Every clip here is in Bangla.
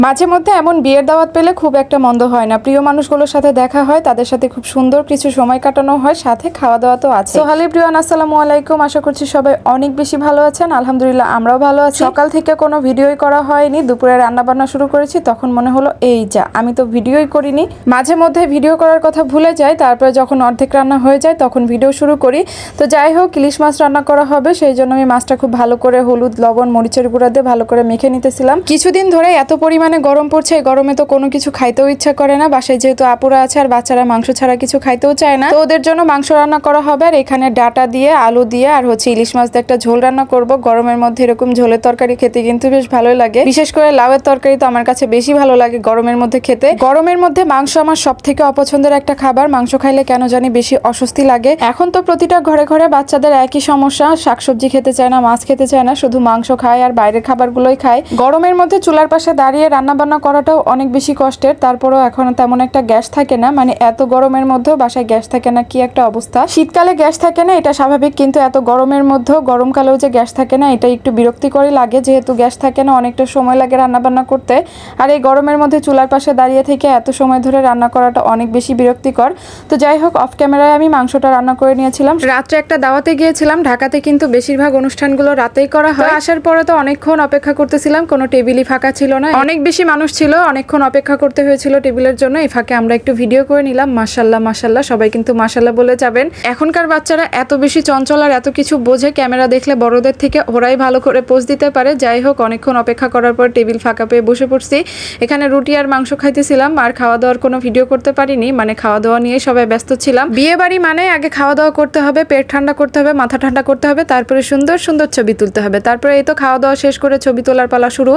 মাঝে মধ্যে এমন বিয়ের দাওয়াত পেলে খুব একটা মন্দ হয় না। প্রিয় মানুষগুলোর সাথে দেখা হয়, তাদের সাথে খুব সুন্দর কিছু সময় কাটানো হয়, সাথে খাওয়া দাওয়া তো আছে। তো হ্যালো প্রিয়ান, আসসালামু আলাইকুম। আশা করছি সবাই অনেক বেশি ভালো আছেন। আলহামদুলিল্লাহ আমরাও ভালো আছি। সকাল থেকে কোনো ভিডিওই করা হয়নি, দুপুরে রান্না বান্না শুরু করেছি, তখন মনে হলো এই যা, আমি তো ভিডিওই করিনি। মাঝে মধ্যে ভিডিও করার কথা ভুলে যাই, তারপরে যখন অর্ধেক রান্না হয়ে যায় তখন ভিডিও শুরু করি। তো যাই হোক, ইলিশ মাছ রান্না করা হবে, সেই জন্য আমি মাছটা খুব ভালো করে হলুদ লবণ মরিচের গুঁড়া দিয়ে ভালো করে মেখে নিতেছিলাম। কিছুদিন ধরে এত পরিমাণে গরম পড়ছে, এই গরমে তো কোনো কিছু খাইতেও ইচ্ছা করে না। বাসায় যেহেতু আপুরা আছে আর বাচ্চারা মাংস ছাড়া কিছু খাইতেও চায় না, তো ওদের জন্য মাংস রান্না করা হবে। আর এখানে ডাটা দিয়ে আলু দিয়ে আর ইলিশ মাছ দিয়ে একটা ঝোল রান্না করব। গরমের মধ্যে এরকম ঝোলের তরকারি খেতে কিন্তু বেশ ভালোই লাগে। বিশেষ করে লাউয়ের তরকারি তো আমার কাছে বেশি ভালো লাগে গরমের মধ্যে খেতে। গরমের মধ্যে মাংস আমার সব থেকে অপছন্দের একটা খাবার। মাংস খাইলে কেন জানি বেশি অস্বস্তি লাগে। এখন তো প্রতিটা ঘরে ঘরে বাচ্চাদের একই সমস্যা, শাকসবজি খেতে চায় না, মাছ খেতে চায় না, শুধু মাংস খায় আর বাইরের খাবারগুলোই খায়। গরমের মধ্যে চুলার পাশে দাঁড়িয়ে রান্না বান্না করাটাও অনেক বেশি কষ্টের। তারপরেও এখন তেমন একটা গ্যাস থাকে না, মানে এত গরমের মধ্যেও বাসায় গ্যাস থাকে না, কি একটা অবস্থা। শীতকালে গ্যাস থাকে না এটা স্বাভাবিক, কিন্তু এত গরমের মধ্যেও গরমকালেও যে গ্যাস থাকে না এটা একটু বিরক্তিকরই লাগে। যেহেতু গ্যাস থাকে না, অনেকটা সময় লাগে রান্না বান্না করতে, আর এই গরমের মধ্যে চুলার পাশে দাঁড়িয়ে থেকে এত সময় ধরে রান্না করাটা অনেক বেশি বিরক্তিকর। তো যাই হোক, অফ ক্যামেরায় আমি মাংসটা রান্না করে নিয়েছিলাম। রাত্রে একটা দাওয়াতে গিয়েছিলাম, ঢাকাতে কিন্তু বেশিরভাগ অনুষ্ঠানগুলো রাতেই করা হয়। আসার পরে তো অনেকক্ষণ অপেক্ষা করতেছিলাম, কোনো টেবিলই ফাঁকা ছিল না, অনেক বেশি মানুষ ছিল, অনেকক্ষণ অপেক্ষা করতে হয়েছিল টেবিলের জন্য। এই ফাঁকে আমরা একটু ভিডিও করে নিলাম। মাশাল্লাহ মাশাল্লাহ, সবাই কিন্তু মাশাল্লাহ বলে যাবেন। এখনকার বাচ্চারা এত বেশি চঞ্চল আর এত কিছু বোঝে, ক্যামেরা দেখলে বড়দের থেকে ওরাই ভালো করে পোজ দিতে পারে। যাই হোক, অনেকক্ষণ অপেক্ষা করার পর টেবিল ফাঁকা পেয়ে বসে পড়ছি। এখানে রুটি আর মাংস খাইতেছিলাম, আর খাওয়া দাওয়ার কোনো ভিডিও করতে পারিনি, মানে খাওয়া দাওয়া নিয়ে সবাই ব্যস্ত ছিলাম। বিয়ে বাড়ি মানে আগে খাওয়া দাওয়া করতে হবে, পেট ঠান্ডা করতে হবে, মাথা ঠান্ডা করতে হবে, তারপরে সুন্দর সুন্দর ছবি তুলতে হবে। তারপরে এই তো খাওয়া দাওয়া শেষ করে ছবি তোলার পালা শুরু।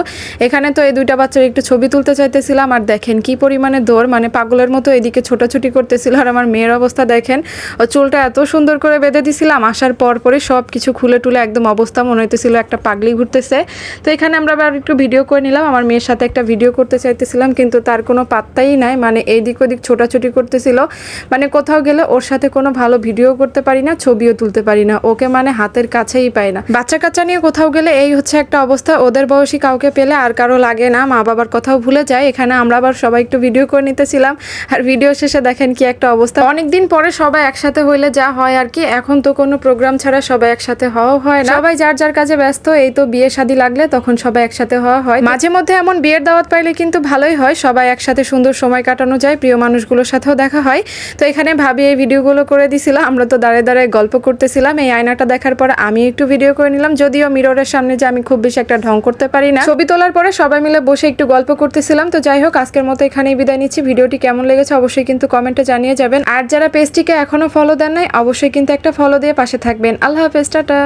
এখানে তো এই দুইটা বাচ্চার একটু ছবি তুলতে চাইতেছিলাম, আর দেখেন কি পরিমাণে দৌড়, মানে পাগলের মতো এদিকে ছোটাছুটি করতেছিল। আর আমার মেয়ের অবস্থা দেখেন, ও চুলটা এত সুন্দর করে বেঁধে দিছিলাম, আসার পর পরে সব কিছু খুলে টুলে একদম অবস্থা মনে হইতেছিল একটা পাগলি ঘুরতেছে। তো এখানে আমরা আবার একটু ভিডিও করে নিলাম। আমার মেয়ের সাথে একটা ভিডিও করতে চাইতেছিলাম, কিন্তু তার কোনো পাত্তাই নাই, মানে এইদিক ওদিক ছোটাছুটি করতেছিল। মানে কোথাও গেলে ওর সাথে কোনো ভালো ভিডিও করতে পারি না, ছবিও তুলতে পারি না, ওকে মানে হাতের কাছেই পাই না। বাচ্চা কাচ্চা নিয়ে কোথাও গেলে এই হচ্ছে একটা অবস্থা। ওদের বয়সী কাউকে পেলে আর কারো লাগে না, মা বাবার কথাও ভুলে যায়। এখানে আমরা আবার সবাই একটু ভিডিও করে নিতেছিলাম, আর ভিডিও শেষে দেখেন কি একটা অবস্থা। অনেকদিন পরে সবাই একসাথে হইলে যা হয় আর কি। এখন তো কোনো প্রোগ্রাম ছাড়া সবাই একসাথে হওয়া হয় না, সবাই যার যার কাজে ব্যস্ত। এই তো বিয়ে শাদী লাগলে তখন সবাই একসাথে হওয়া হয়। মাঝে মধ্যে এমন বিয়ের দাওয়াত পাইলে কিন্তু ভালোই হয়, সবাই একসাথে সুন্দর সময় কাটানো যায়, প্রিয় মানুষগুলোর সাথেও দেখা হয়। তো এখানে ভাবি এই ভিডিওগুলো করে দিছিল, আমরা তো দাঁড়ায় দাঁড়ায় গল্প করতেছিলাম। এই আয়নাটা দেখার পরে আমি একটু ভিডিও করে নিলাম, যদিও মিররের সামনে যে আমি খুব বেশি একটা ঢং করতে পারি না। ছবি তোলার পরে সবাই মিলে বসে একটু গল্প করতেছিলাম। তো যাই হোক, আজকের মতো এখানেই বিদায় নিচ্ছি। ভিডিওটি কেমন লেগেছে অবশ্যই কিন্তু কমেন্টে জানিয়ে যাবেন, আর যারা পেজটিকে এখনো ফলো দেন নাই অবশ্যই কিন্তু একটা ফলো দিয়ে পাশে থাকবেন। আল্লাহ হাফেজ, টাটা।